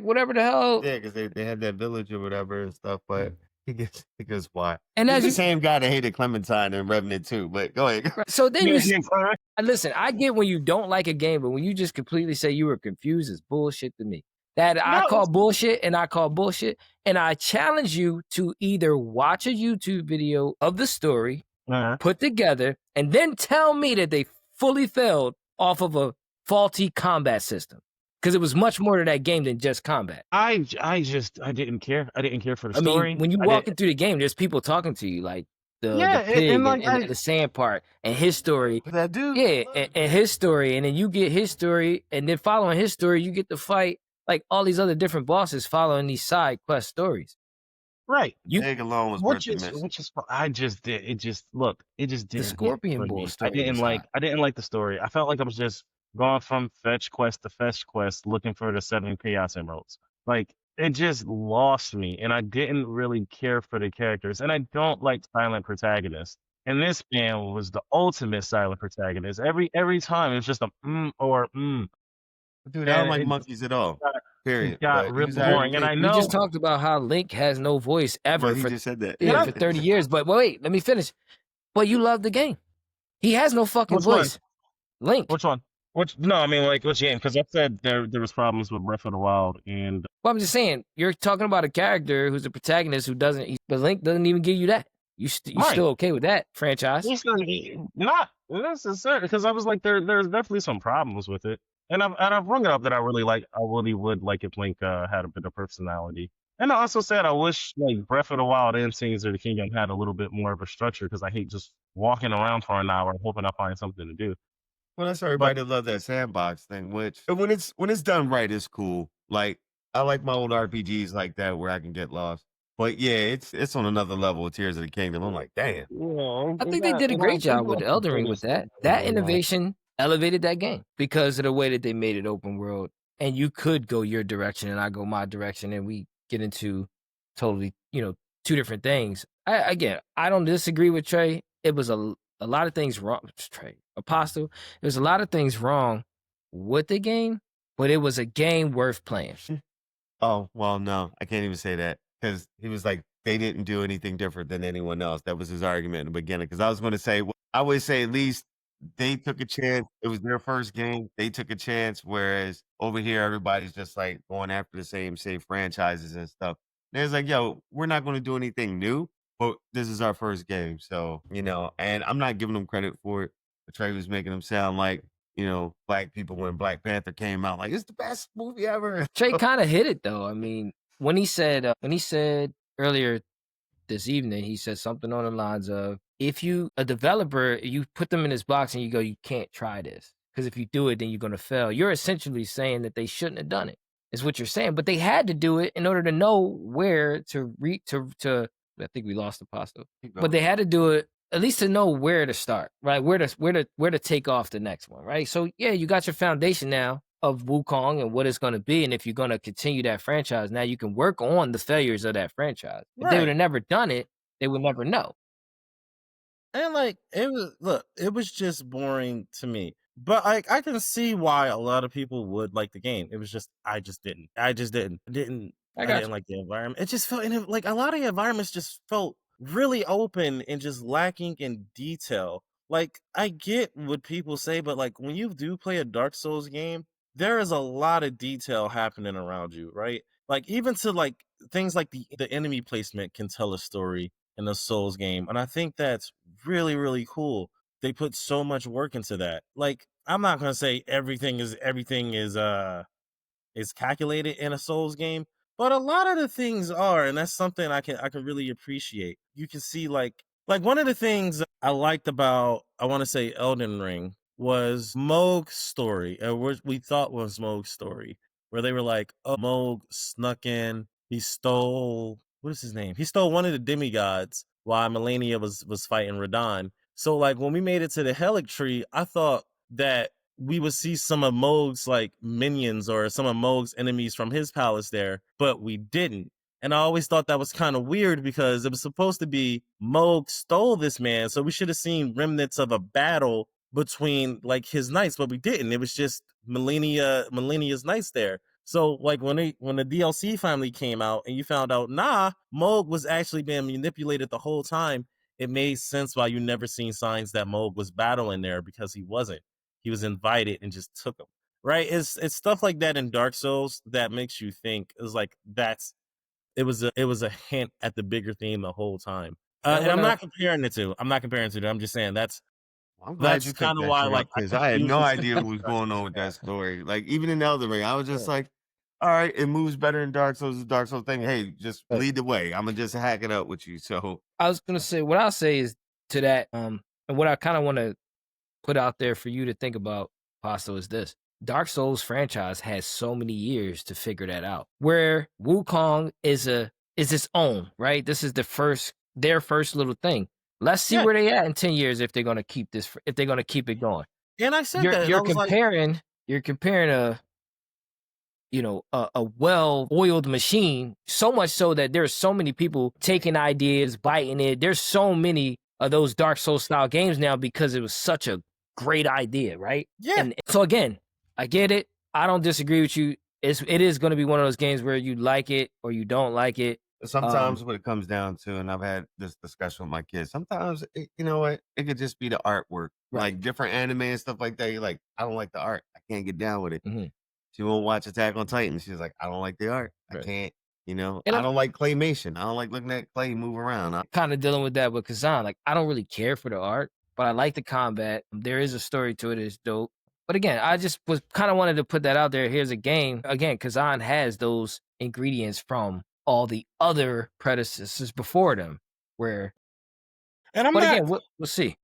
Speaker 1: whatever the hell.
Speaker 2: Yeah, because they had that village or whatever and stuff, but he gets why.
Speaker 1: And
Speaker 2: He's
Speaker 1: as
Speaker 2: the
Speaker 1: you
Speaker 2: same guy that hated Clementine and Revenant too, but go ahead.
Speaker 1: so then
Speaker 3: Yeah,
Speaker 1: you
Speaker 3: yeah, correct.
Speaker 1: listen, I get when you don't like a game, but when you just completely say you were confused, it's bullshit to me. That I
Speaker 3: No,
Speaker 1: call
Speaker 3: it's
Speaker 1: bullshit and I call bullshit. And I challenge you to either watch a YouTube video of the story put together and then tell me that they fully failed off of a faulty combat system. Because it was much more to that game than just combat.
Speaker 3: I didn't care. I didn't care for the
Speaker 1: I mean,
Speaker 3: story.
Speaker 1: when you
Speaker 3: I didn't.
Speaker 1: walking through the game, there's people talking to you, like
Speaker 3: Yeah,
Speaker 1: the pig
Speaker 3: and like
Speaker 1: and the sand part and his story.
Speaker 2: That dude.
Speaker 1: Yeah, and his story, and then you get his story, and then following his story, you get to fight like all these other different bosses following these side quest stories.
Speaker 3: right.
Speaker 1: You
Speaker 2: Pig alone was worth
Speaker 3: Which
Speaker 2: the
Speaker 3: is
Speaker 2: miss.
Speaker 3: which is I just did it just look it just
Speaker 1: the
Speaker 3: didn't hit
Speaker 1: Scorpion
Speaker 3: for
Speaker 1: Bull
Speaker 3: me.
Speaker 1: story was hot.
Speaker 3: I didn't like the story. I felt like I was just going from fetch quest to fetch quest looking for the 7 chaos emeralds. Like it just lost me, and I didn't really care for the characters, and I don't like silent protagonists. And this man was the ultimate silent protagonist. Every time it's just a or
Speaker 2: Dude, I don't
Speaker 3: and
Speaker 2: like monkeys at all.
Speaker 3: got,
Speaker 2: Period.
Speaker 3: it got
Speaker 2: But he
Speaker 3: real
Speaker 2: was hired to
Speaker 3: boring. And
Speaker 2: play.
Speaker 3: I
Speaker 1: We just
Speaker 3: know,
Speaker 1: talked about how Link has no voice ever
Speaker 2: But he
Speaker 1: for
Speaker 2: just said that.
Speaker 1: for
Speaker 3: yeah,
Speaker 1: 30 years. But wait, let me finish. But you love the game. He has no fucking
Speaker 3: which one?
Speaker 1: voice. Link.
Speaker 3: Which one? Which no, I mean like which game? Because I said there was problems with Breath of the Wild, and
Speaker 1: Well, I'm just saying, you're talking about a character who's a protagonist who doesn't, but Link doesn't even give you that. You
Speaker 3: right.
Speaker 1: still okay with that franchise?
Speaker 3: He's not necessarily because I was like there's definitely some problems with it, and I've rung it up that I really would like if Link had a bit of personality, and I also said I wish like Breath of the Wild and Tears of the Kingdom had a little bit more of a structure because I hate just walking around for an hour hoping I find something to do.
Speaker 2: Well, that's
Speaker 3: But
Speaker 2: everybody that love that sandbox thing, which when it's done right, it's cool. Like I like my old RPGs like that where I can get lost. But yeah, it's on another level with Tears of the Kingdom. I'm like, damn.
Speaker 3: yeah,
Speaker 1: I think they did a great job with Elden Ring with that. That innovation elevated that game because of the way that they made it open world. And you could go your direction and I go my direction and we get into totally, two different things. I don't disagree with Trey. It was a lot of things wrong. Trey, Apostle, there's a lot of things wrong with the game, but it was a game worth playing.
Speaker 2: Oh, well, no, I can't even say that because he was like, they didn't do anything different than anyone else. That was his argument in the beginning. Because I was going to say, I would say at least they took a chance. It was their first game. They took a chance. Whereas over here, everybody's just like going after the same franchises and stuff. And it's like, yo, we're not going to do anything new, but this is our first game. So, and I'm not giving them credit for it. But Trey was making them sound like, black people when Black Panther came out, like it's the best movie ever.
Speaker 1: Trey kind of hit it though. I mean, when he said earlier this evening, he said something on the lines of, if you a developer, you put them in this box and you go, you can't try this because if you do it, then you're gonna fail. You're essentially saying that they shouldn't have done it. Is what you're saying, but they had to do it in order to know where to to. I think we lost the Apostle, but they had to do it at least to know where to start, right? Where to take off the next one, right? So yeah, you got your foundation now of Wukong and what it's going to be. And if you're going to continue that franchise, now you can work on the failures of that franchise. If they would
Speaker 4: Right.
Speaker 1: have never done it, they would never know.
Speaker 4: And like it was just boring to me. But I can see why a lot of people would like the game. It was just I just didn't. I just didn't.
Speaker 1: I
Speaker 4: I
Speaker 1: got
Speaker 4: didn't like the environment. It just felt like a lot of the environments just felt really open and just lacking in detail. Like I get what people say, but like when you do play a Dark Souls game, there is a lot of detail happening around you, right? Like even to like things like the enemy placement can tell a story in a Souls game. And I think that's really, really cool. They put so much work into that. Like, I'm not gonna say everything is calculated in a Souls game, but a lot of the things are, and that's something I can really appreciate. You can see like one of the things I liked about I want to say Elden Ring was Mohg's story, which we thought was Mohg's story, where they were like, oh, Mohg snuck in, he stole what is his name? He stole one of the demigods while Melania was fighting Radon. So like when we made it to the Helic tree, I thought that we would see some of Mohg's like minions or some of Mohg's enemies from his palace there, but we didn't. And I always thought that was kind of weird because it was supposed to be Mohg stole this man, so we should have seen remnants of a battle between like his knights, but we didn't. It was just Melania's knights there. So like when the DLC finally came out and you found out, nah, Mohg was actually being manipulated the whole time, it made sense why you never seen signs that Mohg was battling there because he wasn't. He was invited and just took him. Right? It's stuff like that in Dark Souls that makes you think. It's like it was a hint at the bigger theme the whole time.
Speaker 1: And I
Speaker 4: And
Speaker 1: want
Speaker 4: I'm
Speaker 1: to
Speaker 4: not comparing the two. I'm not comparing the two. I'm just saying
Speaker 2: I'm glad
Speaker 4: that's
Speaker 2: you picked
Speaker 4: kind of
Speaker 2: that
Speaker 4: why
Speaker 2: shit
Speaker 4: like
Speaker 2: up
Speaker 4: I
Speaker 2: because I had no
Speaker 4: confuse
Speaker 2: idea what was going on with that story. Like even in Elden Ring, I was just like, all right, it moves better in Dark Souls. The Dark Souls thing. Hey, just
Speaker 1: Right.
Speaker 2: lead the way. I'm gonna just hack it up with you. So
Speaker 1: I was gonna say what I'll say is to that, and what I kind of want to put out there for you to think about, Pasto, is this. Dark Souls franchise has so many years to figure that out. Where Wukong is its own, right? This is their first little thing. Let's see
Speaker 4: yeah.
Speaker 1: where they at in 10 years if they're gonna keep this if they're gonna keep it going.
Speaker 4: And I said
Speaker 1: You're
Speaker 4: that, and I
Speaker 1: you're
Speaker 4: was like,
Speaker 1: comparing you're comparing a well-oiled machine, so much so that there's so many people taking ideas, biting it. There's so many of those Dark Souls style games now because it was such a great idea, right?
Speaker 4: yeah.
Speaker 1: And so again, I get it. I don't disagree with you. It is going to be one of those games where you like it or you don't like it.
Speaker 2: sometimes what it comes down to, and I've had this discussion with my kids, sometimes you know what, it could just be the artwork.
Speaker 1: Right.
Speaker 2: Like different anime and stuff like that. You're like, I don't like the art. I can't get down with it.
Speaker 1: Mhm.
Speaker 2: She won't watch Attack on Titan. She's like, I don't like the art. I
Speaker 1: Right.
Speaker 2: can't,
Speaker 1: And
Speaker 2: I
Speaker 1: I'm
Speaker 2: don't like claymation. I don't like looking at clay move around.
Speaker 1: kind of dealing with that with Kazan. Like, I don't really care for the art, but I like the combat. There is a story to it. It's dope. But again, I just was kind of wanted to put that out there. Here's a game. Again, Kazan has those ingredients from all the other predecessors before them.
Speaker 4: And I'm
Speaker 1: But
Speaker 4: not
Speaker 1: again, we'll see.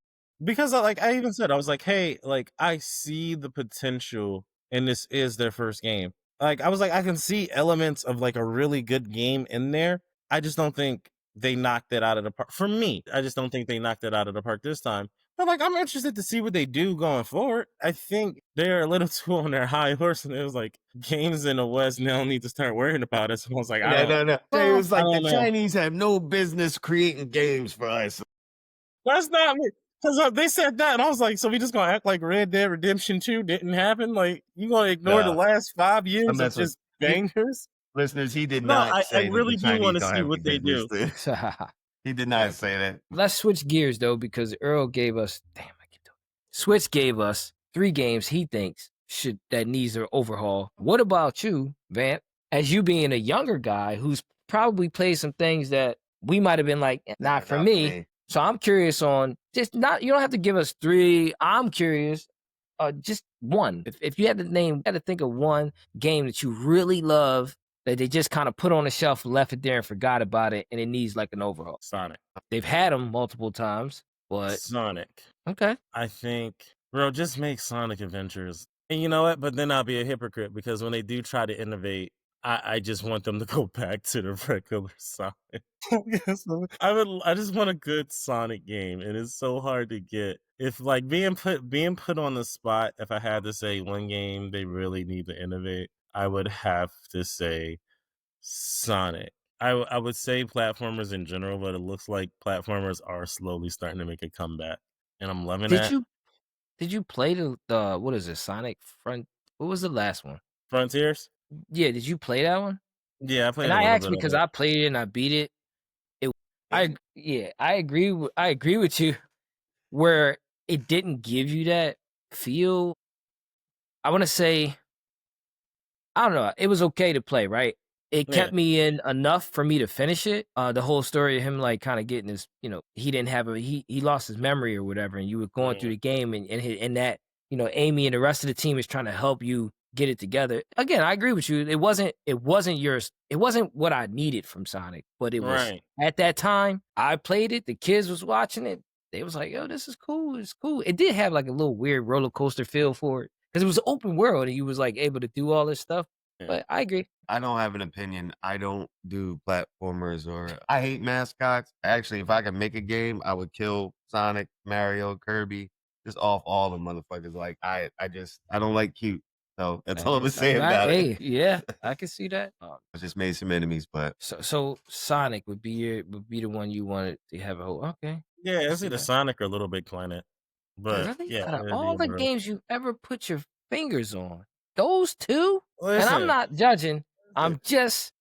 Speaker 4: because I even said I was like, hey, like I see the potential, and this is their first game. Like I was like, I can see elements of like a really good game in there. I just don't think they knocked it out of the park. For me, I just don't think they knocked it out of the park this time. But like, I'm interested to see what they do going forward. I think they're a little too on their high horse, and it was like games in the West now need to start worrying about it. So I was like,
Speaker 2: No. Jay was
Speaker 4: I
Speaker 2: like, the
Speaker 4: don't know.
Speaker 2: Chinese have no business creating games for us.
Speaker 4: That's not me. Because they said that, and I was like, so we just gonna act like Red Dead Redemption 2 didn't happen? Like, you gonna ignore the
Speaker 2: Nah,
Speaker 4: last 5
Speaker 2: I
Speaker 4: years of
Speaker 2: mess with
Speaker 4: just bangers?
Speaker 2: listeners. He did
Speaker 4: No,
Speaker 2: not
Speaker 4: I
Speaker 2: say that the
Speaker 4: really do
Speaker 2: Chinese
Speaker 4: want to
Speaker 2: don't
Speaker 4: see
Speaker 2: have
Speaker 4: what
Speaker 2: any
Speaker 4: they
Speaker 2: business.
Speaker 4: do.
Speaker 2: He did not say that.
Speaker 1: Let's switch gears though, because Earl gave us Switch gave us 3 games he thinks that needs an overhaul. What about you, Vamp? As you being a younger guy who's probably played some things that we might have been like, not for me. So I'm curious on just not. You don't have to give us 3. I'm curious. Just one. If you had to think of one game that you really love that they just kind of put on the shelf, left it there, and forgot about it, and it needs like an overhaul.
Speaker 4: Sonic.
Speaker 1: They've had them multiple times, but
Speaker 4: Sonic.
Speaker 1: okay.
Speaker 4: I think, bro, just make Sonic Adventures. And you know what? But then I'll be a hypocrite because when they do try to innovate, I just want them to go back to the regular Sonic. I just want a good Sonic game, and it's so hard to get. If like being put on the spot, if I had to say one game they really need to innovate, I would have to say Sonic. I would say platformers in general, but it looks like platformers are slowly starting to make a comeback, and I'm loving
Speaker 1: Did
Speaker 4: that.
Speaker 1: you play the what is it, Sonic Front what was the last one?
Speaker 4: Frontiers?
Speaker 1: Yeah, did you play that one?
Speaker 4: Yeah, I played
Speaker 1: And
Speaker 4: a
Speaker 1: I
Speaker 4: little
Speaker 1: asked
Speaker 4: bit of
Speaker 1: because
Speaker 4: it.
Speaker 1: I played it and I beat it. It yeah, I agree with you where it didn't give you that feel. I wanna say I don't know. It was okay to play, right? It
Speaker 4: Yeah,
Speaker 1: kept me in enough for me to finish it. The whole story of him like kind of getting his, he didn't have he lost his memory or whatever, and you were going through
Speaker 4: mm,
Speaker 1: the game and that Amy and the rest of the team is trying to help you get it together. Again, I agree with you. It wasn't yours. It wasn't what I needed from Sonic, but it was
Speaker 4: right.
Speaker 1: at that time. I played it. The kids was watching it. They was like, "Yo, this is cool. It's cool." It did have like a little weird roller coaster feel for it because it was open world and you was like able to do all this stuff.
Speaker 4: Yeah.
Speaker 1: But I agree.
Speaker 2: I don't have an opinion. I don't do platformers or I hate mascots. Actually, if I could make a game, I would kill Sonic, Mario, Kirby, just off all the motherfuckers. Like I don't like cute. So that's all I'm gonna say about it.
Speaker 1: Hey, yeah, I can see that.
Speaker 2: I just made some enemies, but
Speaker 1: So Sonic would be the one you wanted to have a whole. Okay,
Speaker 4: Yeah,
Speaker 1: I
Speaker 4: it's
Speaker 1: see
Speaker 4: either
Speaker 1: that.
Speaker 4: Sonic or Little Big Planet. But
Speaker 1: Really,
Speaker 4: yeah,
Speaker 1: out of
Speaker 4: it'd be
Speaker 1: all the
Speaker 4: one of those.
Speaker 1: games you ever put your fingers on, those two, and I'm
Speaker 4: Listen,
Speaker 1: not judging. I'm just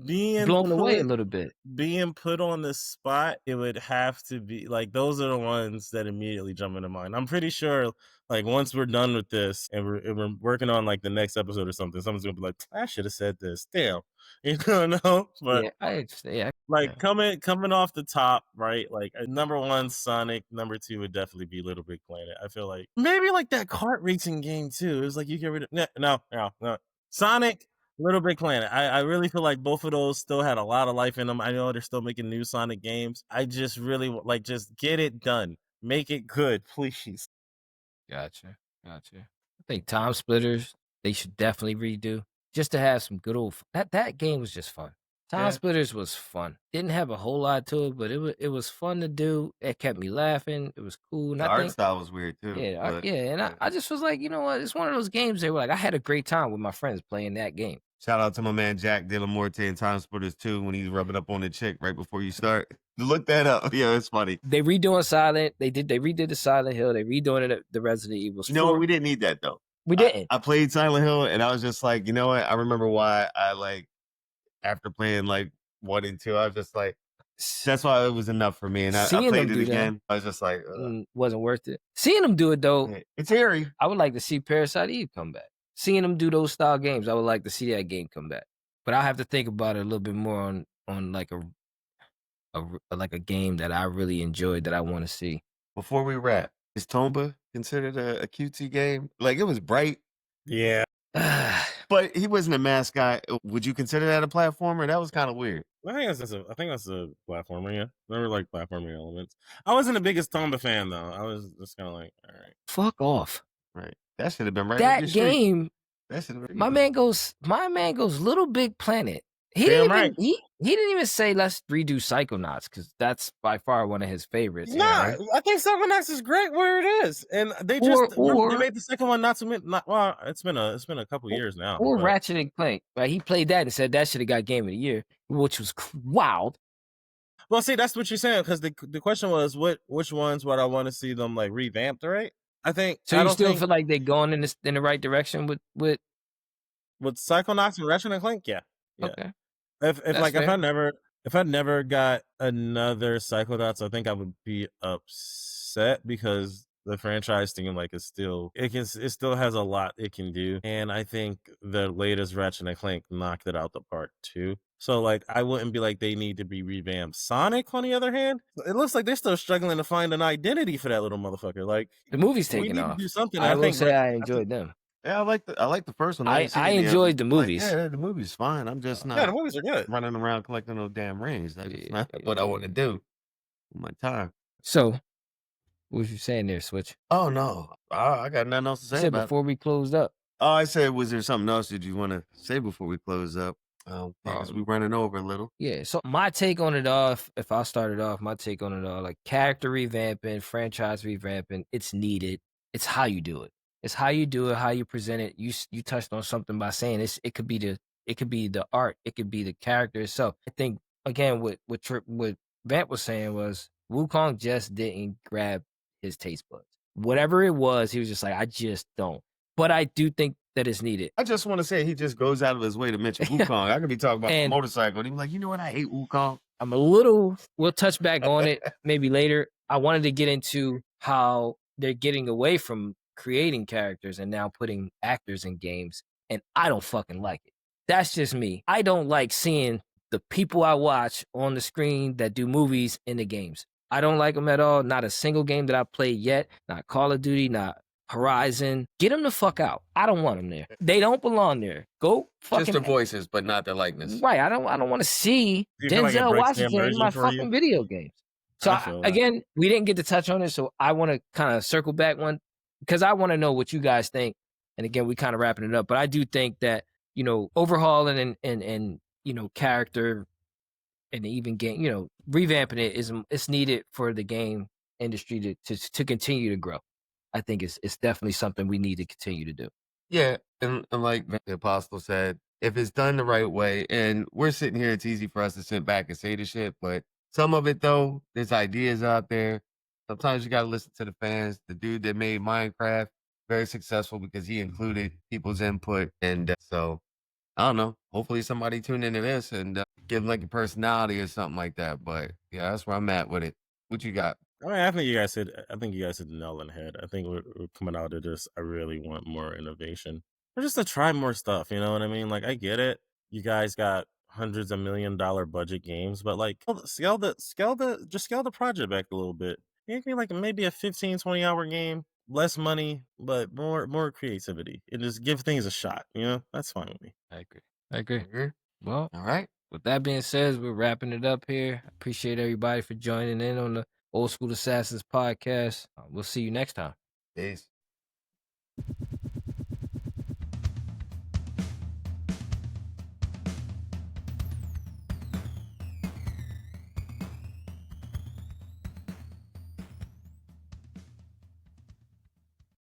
Speaker 4: being
Speaker 1: blown away a
Speaker 4: put
Speaker 1: little bit.
Speaker 4: being put on the spot, it would have to be like those are the ones that immediately jump into mind. I'm pretty sure, like once we're done with this and we're working on like the next episode or something, someone's gonna be like, "I should have said this." Damn, you know, no. But
Speaker 1: Yeah, I understand. Yeah,
Speaker 4: like
Speaker 1: yeah.
Speaker 4: coming off the top, right? Like number one, Sonic. Number two would definitely be Little Big Planet. I feel like maybe like that kart racing game too. It was like you get rid of no. Sonic, Little Big Planet. I really feel like both of those still had a lot of life in them. I know they're still making new Sonic games. I just really like just get it done, make it good, please.
Speaker 1: Gotcha, gotcha. I think Time Splitters they should definitely redo just to have some good old that game was just fun. Time
Speaker 2: yeah.
Speaker 1: Splitters was fun. Didn't have a whole lot to it, but it was fun to do. It kept me laughing. It was cool, and
Speaker 2: The
Speaker 1: I
Speaker 2: art
Speaker 1: think
Speaker 2: style was weird too. But
Speaker 1: yeah, and I just was like, you know what? It's one of those games that were like I had a great time with my friends playing that game.
Speaker 2: shout out to my man Jack De La Morte and Time Splitters too when he's rubbing up on the chick right before you start. Look that up. Yeah, it's funny.
Speaker 1: They redoing Silent. They redid the Silent Hill. They redoing it the Resident Evils
Speaker 2: You know what?
Speaker 1: 4.
Speaker 2: We didn't need that though.
Speaker 1: We didn't.
Speaker 2: I played Silent Hill and I was just like, you know what? I remember why I like after playing like 1 and 2, I was just like, that's why it was enough for me. And I
Speaker 1: Seeing them
Speaker 2: played it
Speaker 1: do that
Speaker 2: again. I was just like,
Speaker 1: wasn't worth it. Seeing them do it though,
Speaker 2: it's hairy.
Speaker 1: I would like to see Parasite Eve come back. Seeing them do those style games, I would like to see that game come back. But I have to think about it a little bit more on like like a game that I really enjoyed that I want to see.
Speaker 2: Before we wrap, is Tomba considered a cutesy game? Like it was bright,
Speaker 4: Yeah.
Speaker 2: but he wasn't a mascot. Would you consider that a platformer? That was kind of weird.
Speaker 4: I think that's a platformer. Yeah, there were like platforming elements. I wasn't the biggest Tomba fan though. I was just kind of like, all right.
Speaker 1: Fuck off.
Speaker 2: Right. That should have been right up your
Speaker 1: That
Speaker 2: street.
Speaker 1: game,
Speaker 2: That should have been
Speaker 1: my man goes Little Big Planet. He
Speaker 4: Damn
Speaker 1: didn't
Speaker 4: right.
Speaker 1: even he didn't even say let's redo Psychonauts because that's by far one of his favorites.
Speaker 4: Nah,
Speaker 2: right.
Speaker 4: I think Psychonauts is great where it is, and they
Speaker 1: Or
Speaker 4: just
Speaker 1: or
Speaker 4: they made the second one not well. It's been a couple years now,
Speaker 1: or
Speaker 4: but
Speaker 1: Ratchet and Clank. Right? He played that and said that should have got Game of the Year, which was wild.
Speaker 4: well, see, that's what you're saying because the question was which ones would I want to see them like revamped, right? I think
Speaker 1: So
Speaker 4: I
Speaker 1: you
Speaker 4: don't
Speaker 1: still
Speaker 4: think
Speaker 1: feel like they're going in the right direction with
Speaker 4: with Psychonauts and Ratchet and Clank, yeah.
Speaker 1: okay.
Speaker 4: If
Speaker 1: That's
Speaker 4: like
Speaker 1: fair.
Speaker 4: if I never got another Psychonauts, I think I would be upset because the franchise thing like is still it still has a lot it can do, and I think the latest Ratchet and Clank knocked it out the park too. So like I wouldn't be like they need to be revamped. Sonic, on the other hand, it looks like they're still struggling to find an identity for that little motherfucker. Like
Speaker 1: The movie's
Speaker 4: we
Speaker 1: taking
Speaker 4: need
Speaker 1: off.
Speaker 4: to do something.
Speaker 1: I
Speaker 4: I
Speaker 1: will
Speaker 4: think
Speaker 1: say I
Speaker 4: I think
Speaker 1: enjoyed them.
Speaker 2: Yeah, I like the first one.
Speaker 1: I
Speaker 2: ain't seen
Speaker 1: I
Speaker 2: any of
Speaker 1: enjoyed
Speaker 2: them.
Speaker 1: the
Speaker 2: Like,
Speaker 1: movies.
Speaker 2: yeah, the movie's fine. I'm just
Speaker 4: yeah, the
Speaker 2: not
Speaker 4: movies are good.
Speaker 2: running around collecting those damn rings. That's
Speaker 1: Yeah,
Speaker 2: not what I want to do with my time.
Speaker 1: So, what was you saying there, Switch?
Speaker 2: Oh no, I got nothing else to
Speaker 1: You
Speaker 2: say
Speaker 1: said
Speaker 2: about it.
Speaker 1: before we closed up.
Speaker 2: Oh, I said, was there something else that you want to say before we close up? Because we're running over a little.
Speaker 1: Yeah, so my take on it all, if I started off, my take on it all, like character revamping, franchise revamping, it's needed. It's how you do it. It's how you do it, how you present it. You touched on something by saying it could be the art, it could be the character itself. I think again, what Vamp was saying was Wukong just didn't grab his taste buds. Whatever it was, he was just like, I just don't. But I do think that it's needed.
Speaker 2: I just want to say he just goes out of his way to mention Wukong. I could be talking about the
Speaker 1: And-
Speaker 2: motorcycle. And he's like, you know what? I hate Wukong.
Speaker 1: We'll touch back on it maybe later. I wanted to get into how they're getting away from creating characters and now putting actors in games. And I don't fucking like it. That's just me. I don't like seeing the people I watch on the screen that do movies in the games. I don't like them at all. Not a single game that I've played yet. Not Call of Duty, not Horizon. Get them the fuck out. I don't want them there. They don't belong there. Go fucking.
Speaker 2: Just their voices, but not their likeness.
Speaker 1: Right. I don't want to see
Speaker 4: Do you feel like it
Speaker 1: Denzel
Speaker 4: breaks the
Speaker 1: Washington in my
Speaker 4: immersion for you?
Speaker 1: fucking video games. So
Speaker 4: I feel that.
Speaker 1: again, we didn't get to touch on it, so I want to kind of circle back one because I want to know what you guys think. And again, we kind of wrapping it up, but I do think that overhauling and character and even game revamping it it's needed for the game industry to continue to grow. I think it's definitely something we need to continue to do.
Speaker 2: Yeah, and like the apostle said, if it's done the right way, and we're sitting here, it's easy for us to sit back and say the shit, but some of it though, there's ideas out there. Sometimes you got to listen to the fans. The dude that made Minecraft very successful because he included people's input, and so I don't know. Hopefully, somebody tune into this and give like a personality or something like that. But yeah, that's where I'm at with it. What you got?
Speaker 4: I mean, I think you guys hit the nail on the head. I think we're coming out of this. I really want more innovation, or just to try more stuff. You know what I mean? Like, I get it. You guys got hundreds of $1 million budget games, but like, scale the project back a little bit. Make me like maybe a 15, 20 hour game, less money, but more creativity, and just give things a shot. You know, that's fine with me.
Speaker 1: I agree.
Speaker 2: Mhm.
Speaker 1: Well,
Speaker 2: All right.
Speaker 1: with that being said, we're wrapping it up here. I appreciate everybody for joining in on the Old School Assassins podcast. We'll see you next time.
Speaker 2: Peace.